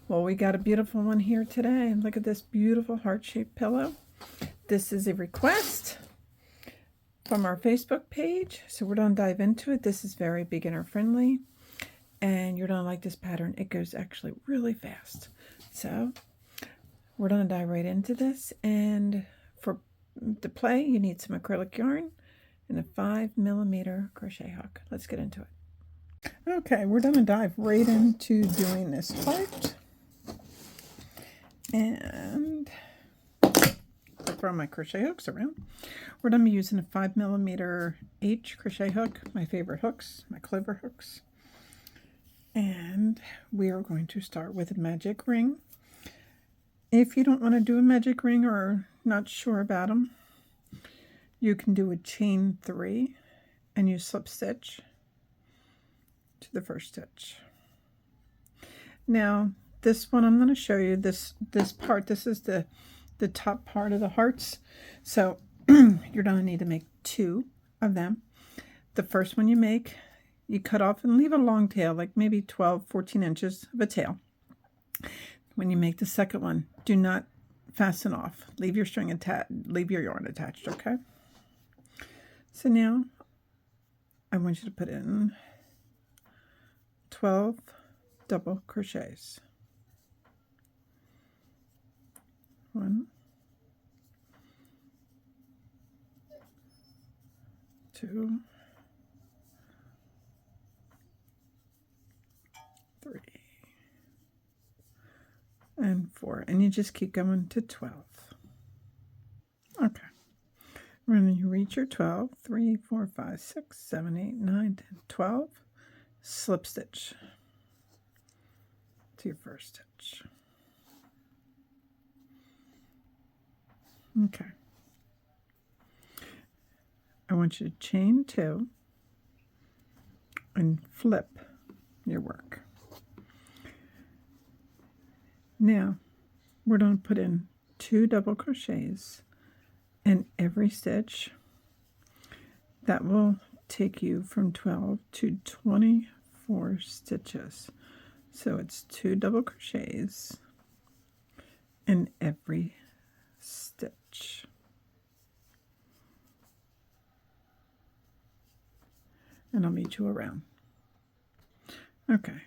Well, we got a beautiful one here today. Look at this beautiful heart-shaped pillow. This is a request from our Facebook page, so we're going to dive into it. This is very beginner friendly, and you're going to like this pattern. It goes actually really fast. So we're going to dive right into this, and to play, you need some acrylic yarn and a 5mm crochet hook. Let's get into it. Okay, we're going to dive right into doing this heart. And I'll throw my crochet hooks around. We're going to be using a 5mm H crochet hook, my favorite hooks, my clover hooks. And we are going to start with a magic ring. If you don't want to do a magic ring or not sure about them, you can do a chain 3 and you slip stitch to the first stitch. Now, this one I'm going to show you this part. This is the top part of the hearts. So you're going to need to make 2 of them. The first one you make, you cut off and leave a long tail, like maybe 12-14 inches of a tail. When you make the second one, do not fasten off. Leave your string attached, leave your yarn attached, okay? So now I want you to put in 12 double crochets. 1, 2, 3, and 4, and you just keep going to 12. Okay, when you reach your 12, 3, 4, 5, 6, 7, 8, 9, 10, 12, slip stitch to your first stitch. Okay, I want you to chain 2 and flip your work. Now we're going to put in 2 double crochets in every stitch. That will take you from 12 to 24 stitches. So it's 2 double crochets in every stitch. And I'll meet you around. Okay,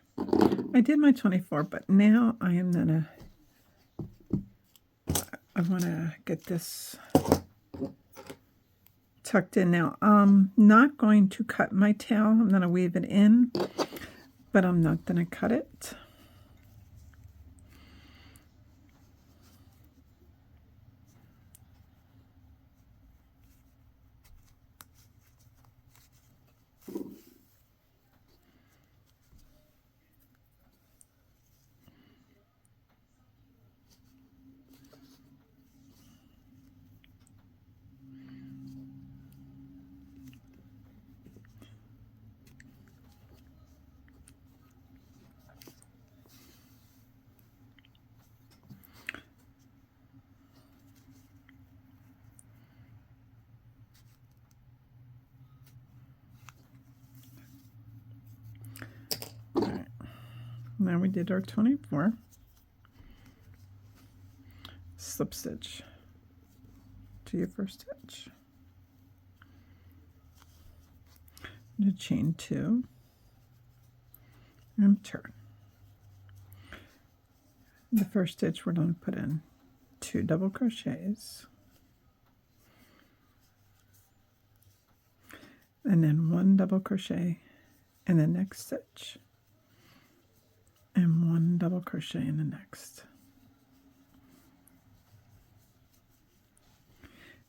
I did my 24, but now I want to get this tucked in. Now I'm not going to cut my tail. I'm going to weave it in, but I'm not going to cut it. Now we did our 24. Slip stitch to your first stitch. You chain 2 and turn. The first stitch we're going to put in 2 double crochets and then 1 double crochet in the next stitch and 1 double crochet in the next.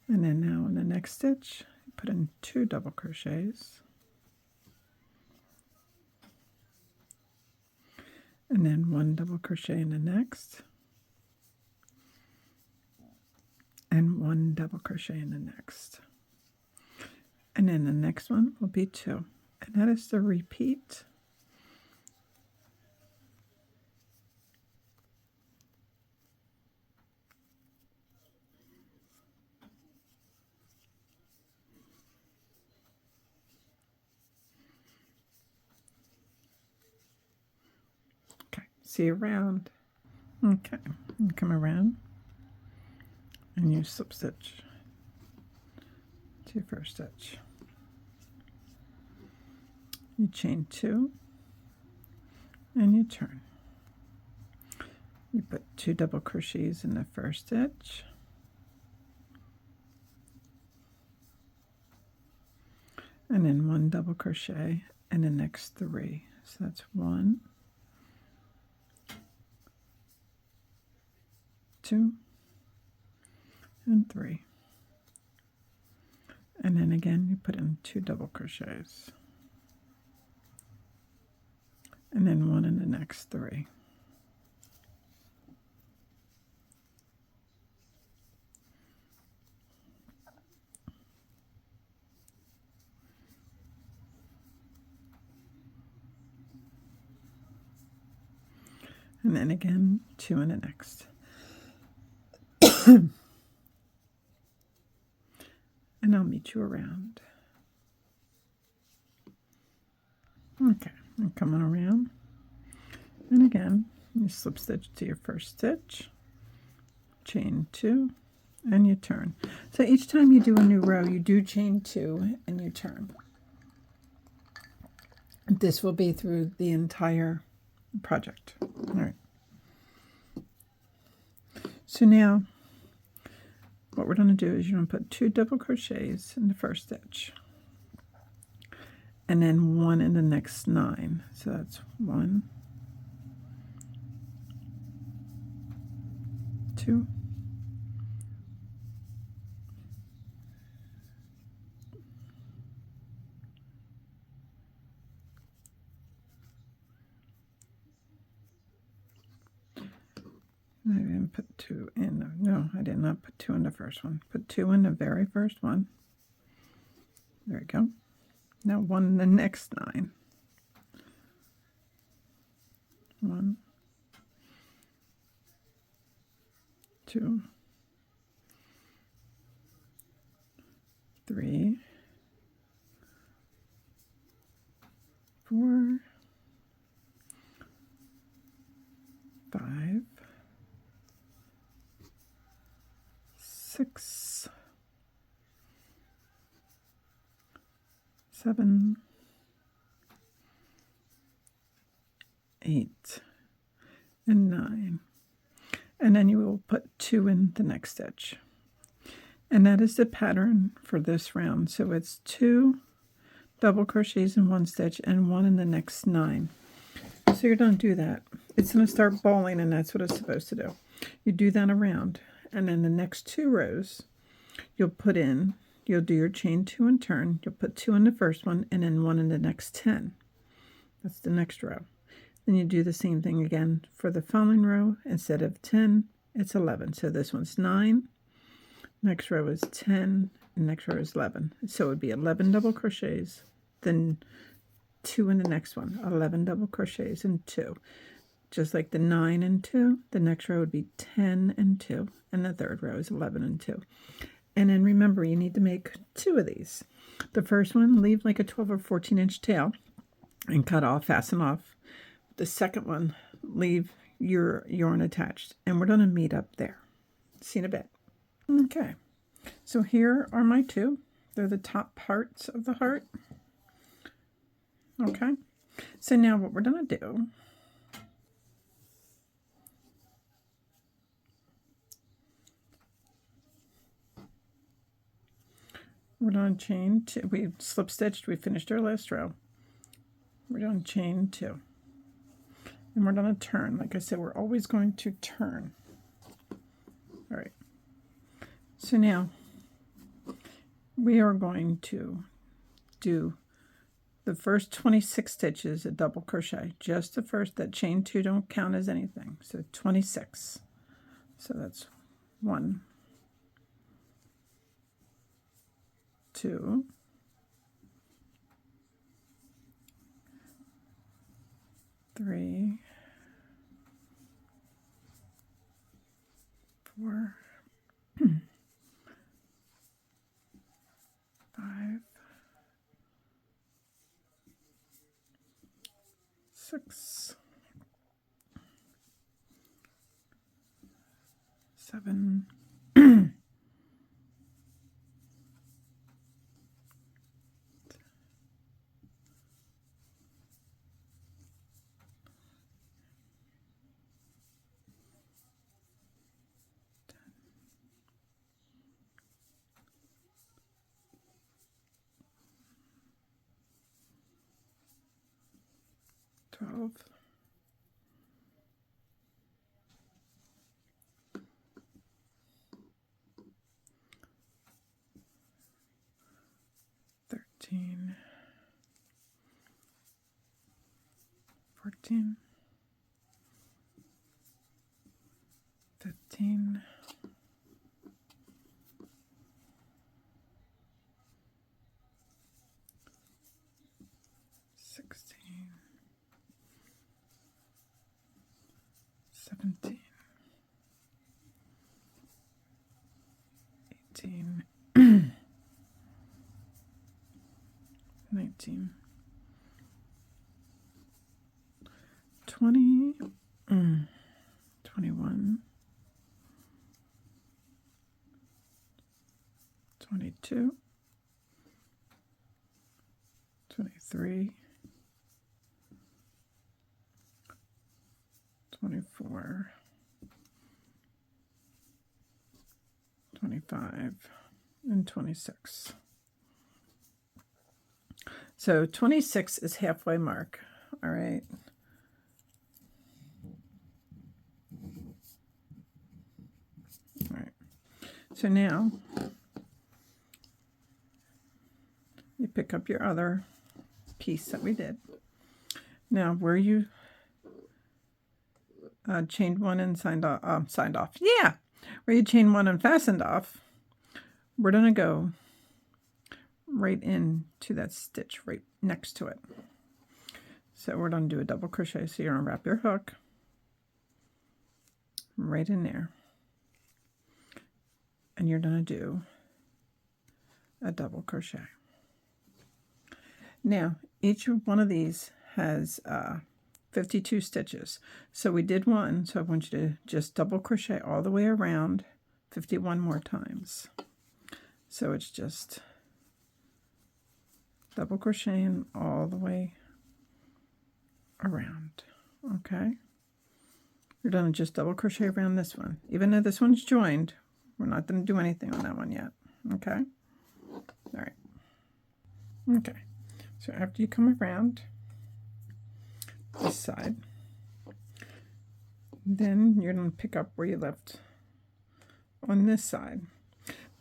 And then now in the next stitch, put in 2 double crochets and then 1 double crochet in the next and 1 double crochet in the next. And then the next one will be 2, and that is the repeat. See you around. Okay, and come around and you slip stitch to your first stitch. You chain 2 and you turn. You put 2 double crochets in the first stitch, and then 1 double crochet in the next 3. So that's 1, 2, and 3. And then again you put in 2 double crochets, and then 1 in the next 3. And then again 2 in the next. And I'll meet you around. Okay, I'm coming around, and again you slip stitch to your first stitch, chain 2, and you turn. So each time you do a new row, you do chain 2 and you turn. This will be through the entire project. All right. So now what we're going to do is you're going to put 2 double crochets in the first stitch, and then 1 in the next 9. So that's 1, 2, 'I didn't put 2 in. No, I did not put 2 in the first one. Put 2 in the very first one. There we go. Now 1 in the next 9. 1, 2, 3, 4, 5, 6, 7, 8, and 9. And then you will put 2 in the next stitch. And that is the pattern for this round. So it's 2 double crochets in 1 stitch and 1 in the next 9. So you're going to do that. It's going to start balling, and that's what it's supposed to do. You do that around, and then the next 2 rows you'll do your chain 2 and turn. You'll put 2 in the first one and then 1 in the next 10. That's the next row. Then you do the same thing again for the following row. Instead of 10, it's 11. So this one's 9, next row is 10, and next row is 11. So it would be 11 double crochets, then 2 in the next one, 11 double crochets and 2. Just like the 9 and 2, the next row would be 10 and 2, and the third row is 11 and 2. And then remember, you need to make 2 of these. The first one, leave like a 12 or 14 inch tail and cut off, fasten off. The second one, leave your yarn attached, and we're going to meet up there. See you in a bit. Okay, so here are my 2. They're the top parts of the heart. Okay, so now what we're going to do, we're going to chain 2. We slip stitched, we finished our last row. We're going to chain 2. And we're going to turn. Like I said, we're always going to turn. All right. So now we are going to do the first 26 stitches a double crochet. Just the first, that chain 2 don't count as anything. So 26. So that's 1, 2, 3, 4, 5, 6, 7, 12, 13, 14, 15, 16, 17, 18, 19, 20, 21, 22, 23, 24, 25, and 26. So 26 is halfway mark. All right. All right. So now you pick up your other piece that we did. Now where you chained one and signed off. Yeah. Where you chained one and fastened off, we're going to go right into that stitch right next to it. So we're going to do a double crochet. So you're going to wrap your hook right in there. And you're going to do a double crochet. Now, each one of these has 52 stitches. So we did one, so I want you to just double crochet all the way around 51 more times. So it's just double crocheting all the way around. Okay, you're going to just double crochet around this one. Even though this one's joined, we're not going to do anything on that one yet. Okay, all right. Okay, so after you come around this side, then you're going to pick up where you left on this side.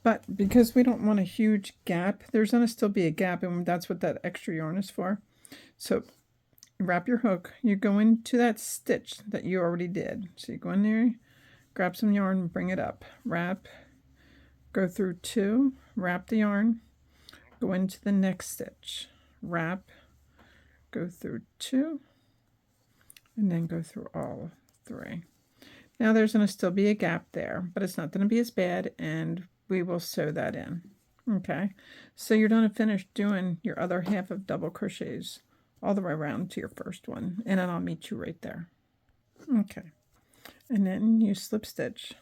But because we don't want a huge gap, there's going to still be a gap, and that's what that extra yarn is for. So wrap your hook, you go into that stitch that you already did. So you go in there, grab some yarn, bring it up, wrap, go through 2, wrap the yarn, go into the next stitch, wrap, go through 2, and then go through all 3. Now there's going to still be a gap there, but it's not going to be as bad, and we will sew that in. Okay, so you're going to finish doing your other half of double crochets all the way around to your first one, and then I'll meet you right there. Okay, and then you slip stitch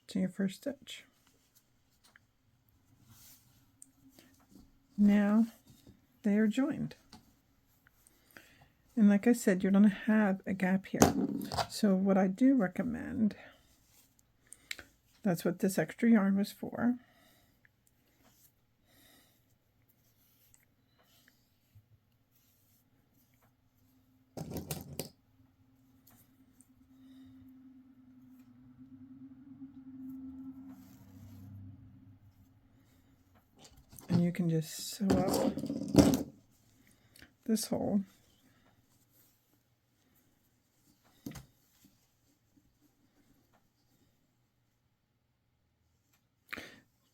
to your first stitch. Now they are joined. And like I said, you're going to have a gap here. So what I do recommend, that's what this extra yarn was for. And you can just sew up this hole.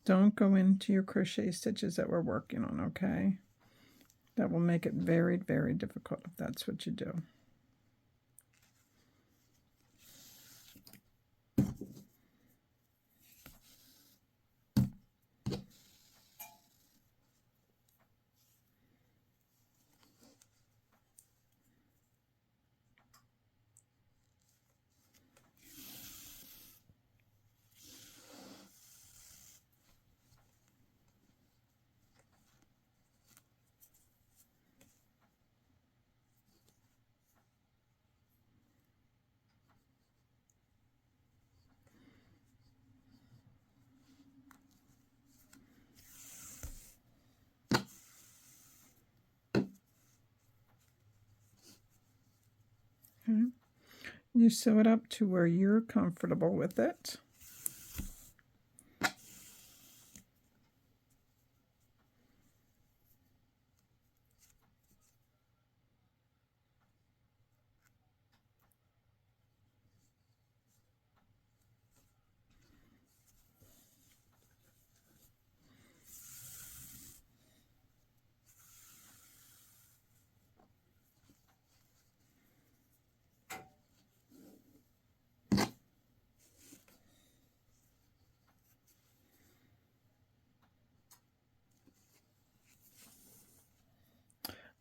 Don't go into your crochet stitches that we're working on, okay? That will make it very, very difficult if that's what you do. Okay. You sew it up to where you're comfortable with it.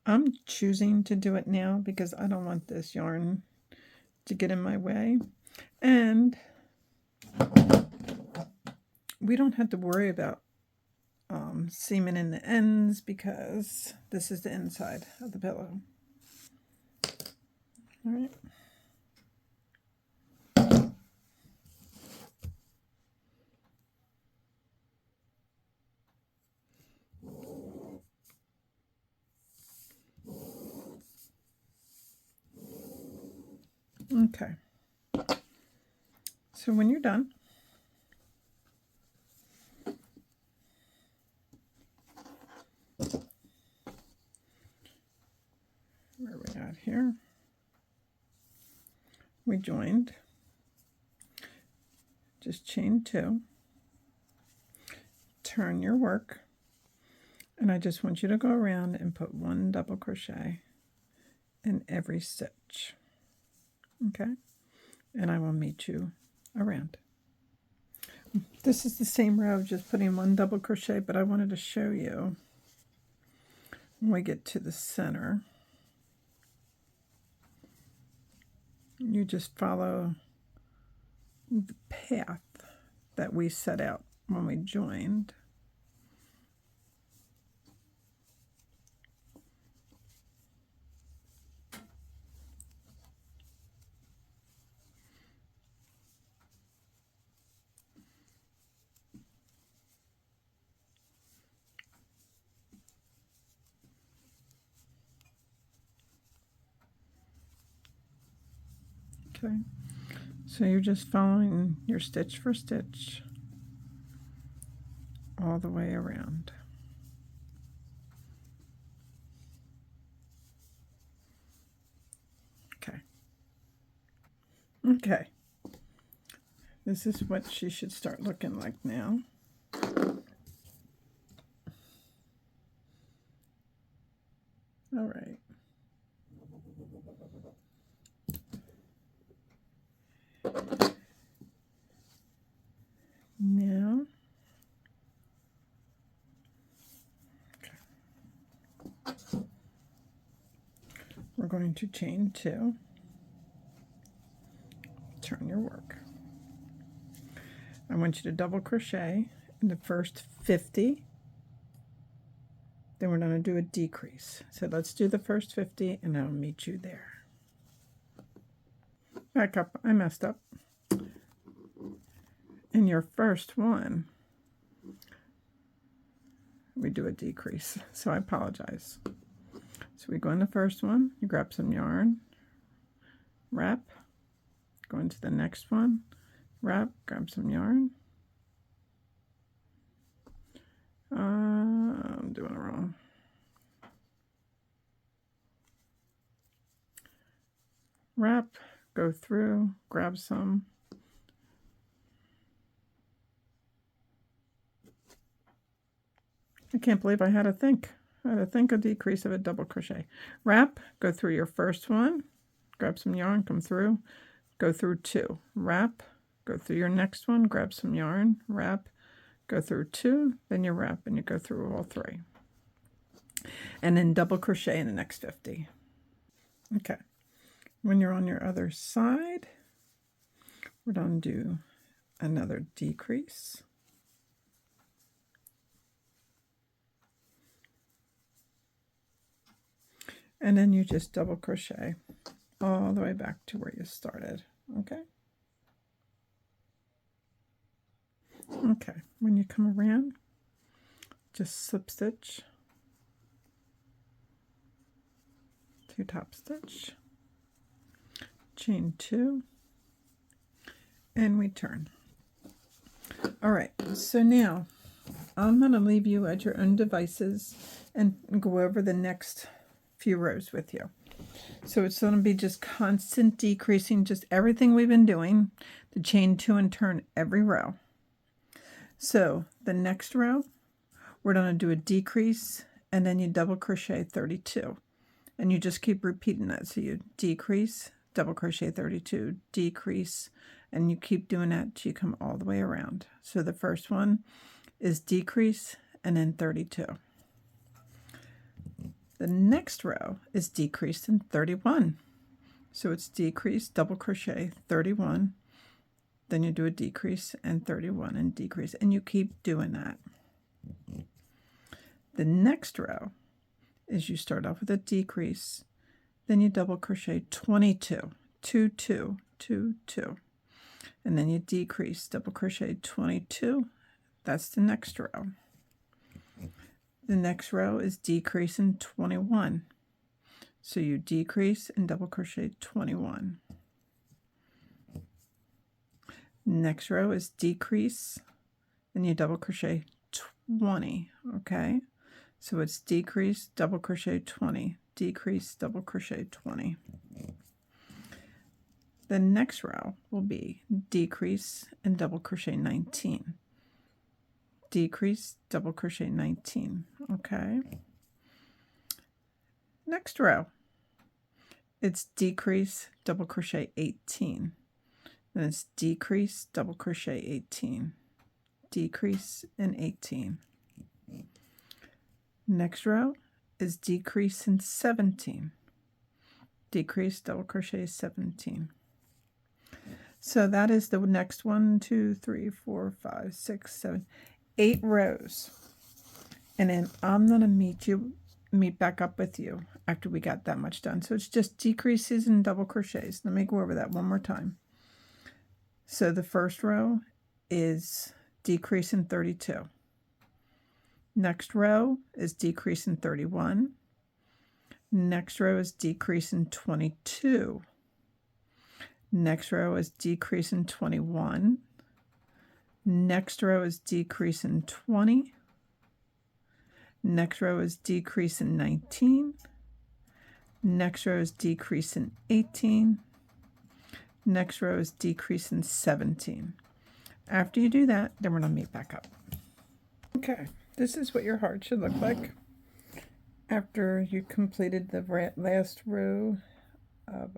I'm choosing to do it now because I don't want this yarn to get in my way. And we don't have to worry about seaming in the ends because this is the inside of the pillow. All right. Okay. So when you're done, where we at here? We joined. Just chain 2. Turn your work. And I just want you to go around and put 1 double crochet in every stitch. Okay? And I will meet you around. This is the same row, just putting 1 double crochet, but I wanted to show you when we get to the center. You just follow the path that we set out when we joined. Okay, so you're just following your stitch for stitch all the way around. Okay. Okay. This is what she should start looking like now. All right. Now, we're going to chain 2. Turn your work. I want you to double crochet in the first 50. Then we're going to do a decrease. So let's do the first 50 and I'll meet you there. Back up. I messed up. In your first one, we do a decrease. So I apologize. So we go in the first one, you grab some yarn, wrap, go into the next one, wrap, grab some yarn. I'm doing it wrong. Wrap, go through, grab some. I can't believe I had to think. I had to think a decrease of a double crochet. Wrap, go through your first one, grab some yarn, come through, go through 2. Wrap, go through your next one, grab some yarn, wrap, go through 2, then you wrap and you go through all 3. And then double crochet in the next 50. Okay. When you're on your other side, we're going to do another decrease. And then you just double crochet all the way back to where you started. Okay? Okay, when you come around, just slip stitch to top stitch, chain 2, and we turn. All right, so now I'm going to leave you at your own devices and go over the next few rows with you. So it's going to be just constant decreasing, just everything we've been doing, the chain 2 and turn every row. So the next row, we're going to do a decrease, and then you double crochet 32. And you just keep repeating that. So you decrease, double crochet 32, decrease, and you keep doing that till you come all the way around. So the first one is decrease and then 32. The next row is decrease in 31. So it's decrease, double crochet 31, then you do a decrease and 31 and decrease, and you keep doing that. The next row is you start off with a decrease, then you double crochet 22, 2, 2, 2, 2, and then you decrease, double crochet 22. That's the next row. The next row is decrease in 21. So you decrease and double crochet 21. Next row is decrease, then you double crochet 20, okay? So it's decrease, double crochet 20, decrease, double crochet 20. The next row will be decrease and double crochet 19. Decrease, double crochet 19, okay? Next row, it's decrease, double crochet 18. Then it's decrease, double crochet 18, decrease, and 18. Next row is decrease in 17, decrease, double crochet 17. So that is the next 1, 2, 3, 4, 5, 6, 7, 8 rows. And then I'm going to meet back up with you after we got that much done. So it's just decreases and double crochets. Let me go over that one more time. So the first row is decrease in 32. Next row is decrease in 31. Next row is decrease in 22. Next row is decrease in 21. Next row is decrease in 20. Next row is decrease in 19. Next row is decrease in 18. Next row is decrease in 17. After you do that, then we're going to meet back up. Okay, this is what your heart should look like after you completed the last row of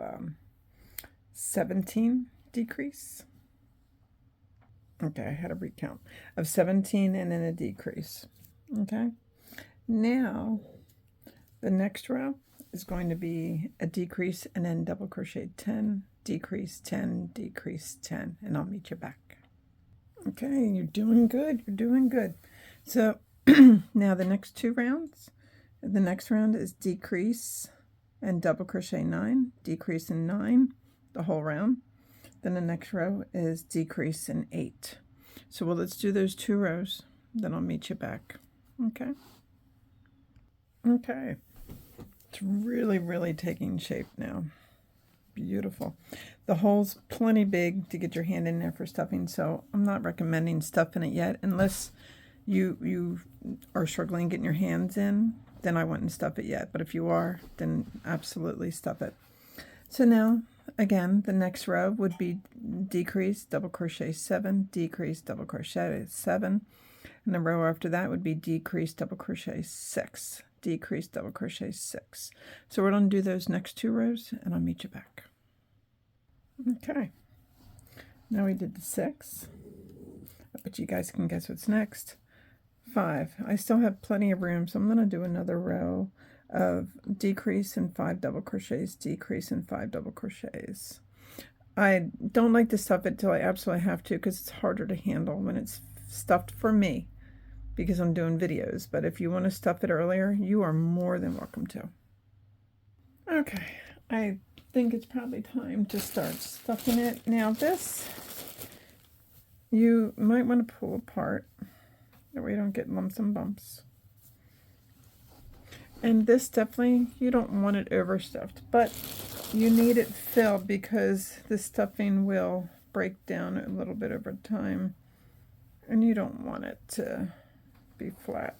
17 decrease. Okay, I had a recount of 17 and then a decrease. Okay, now the next row is going to be a decrease and then double crochet 10, decrease 10, decrease 10, and I'll meet you back. Okay, you're doing good, you're doing good. So now the next 2 rounds, the next round is decrease and double crochet 9, decrease in 9, the whole round. Then the next row is decrease in 8. So well, let's do those 2 rows, then I'll meet you back. Okay. Okay. It's really, really taking shape now. Beautiful. The hole's plenty big to get your hand in there for stuffing, so I'm not recommending stuffing it yet unless you are struggling getting your hands in. Then I wouldn't stuff it yet, but if you are, then absolutely stuff it. So now again, the next row would be decrease, double crochet 7, decrease, double crochet 7, and the row after that would be decrease, double crochet 6, decrease, double crochet 6. So we're going to do those next 2 rows, and I'll meet you back. Okay, now we did the 6. I bet you guys can guess what's next. 5. I still have plenty of room, so I'm going to do another row of decrease and 5 double crochets, decrease and 5 double crochets. I don't like to stuff it till I absolutely have to because it's harder to handle when it's stuffed for me because I'm doing videos. But if you want to stuff it earlier, you are more than welcome to. Okay, I think it's probably time to start stuffing it. Now this, you might want to pull apart that way you don't get lumps and bumps. And this definitely, you don't want it overstuffed, but You need it filled because the stuffing will break down a little bit over time, and you don't want it to be flat.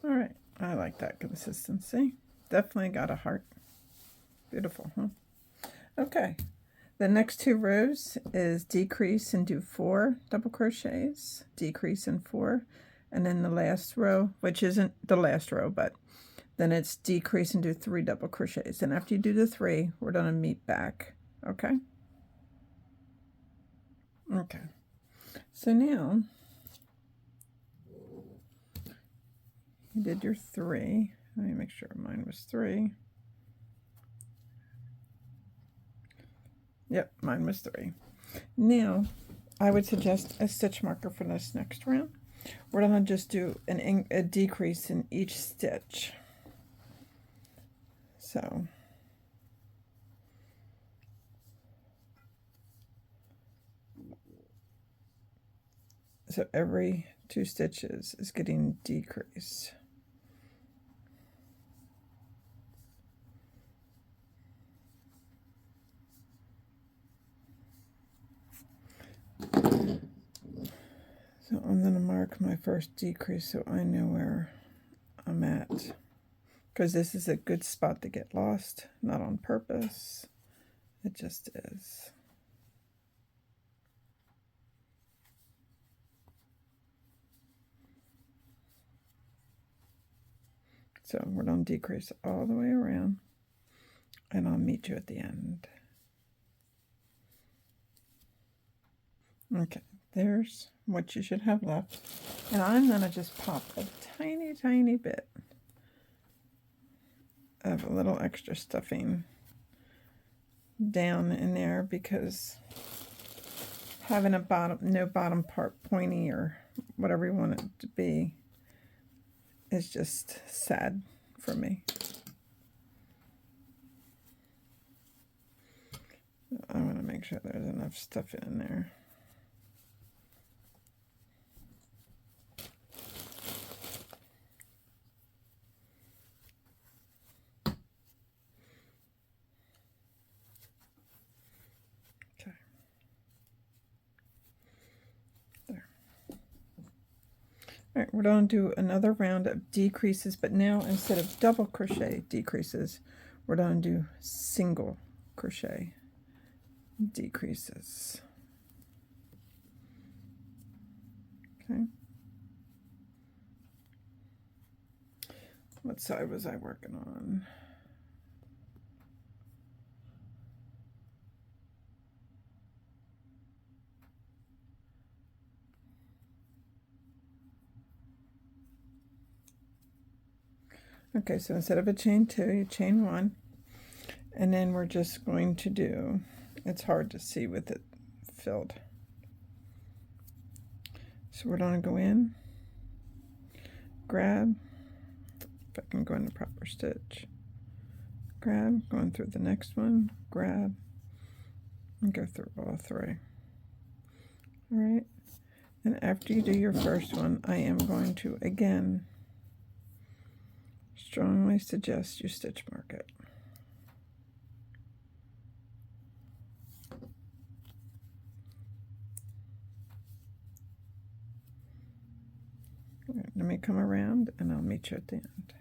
All right, I like that consistency. Definitely got a heart. Beautiful, huh? Okay, the next 2 rows is decrease and do 4 double crochets, decrease and 4, and then the last row, which isn't the last row, but then it's decrease and do 3 double crochets. And after you do the 3, we're going to meet back, okay? Okay, so now you did your 3. Let me make sure mine was 3. Yep, mine was 3. Now, I would suggest a stitch marker for this next round. We're going to just do a decrease in each stitch. So every 2 stitches is getting decreased. So I'm going to mark my first decrease so I know where I'm at, because this is a good spot to get lost, not on purpose. It just is. So we're going to decrease all the way around, and I'll meet you at the end. Okay, there's what you should have left. And I'm going to just pop a tiny, tiny bit of a little extra stuffing down in there, because having no bottom part pointy or whatever you want it to be is just sad for me. I want to make sure there's enough stuff in there. Okay. There. All right, we're going to do another round of decreases, but now instead of double crochet decreases, we're going to do single crochet decreases. Okay. What side was I working on? Okay, so instead of a chain 2, you chain 1, and then we're just going to do, it's hard to see with it filled. So we're going to go in, grab, if I can go in the proper stitch, grab, going through the next one, grab, and go through all 3. All right, and after you do your first one, I am going to again strongly suggest you stitch mark it. All right, let me come around and I'll meet you at the end.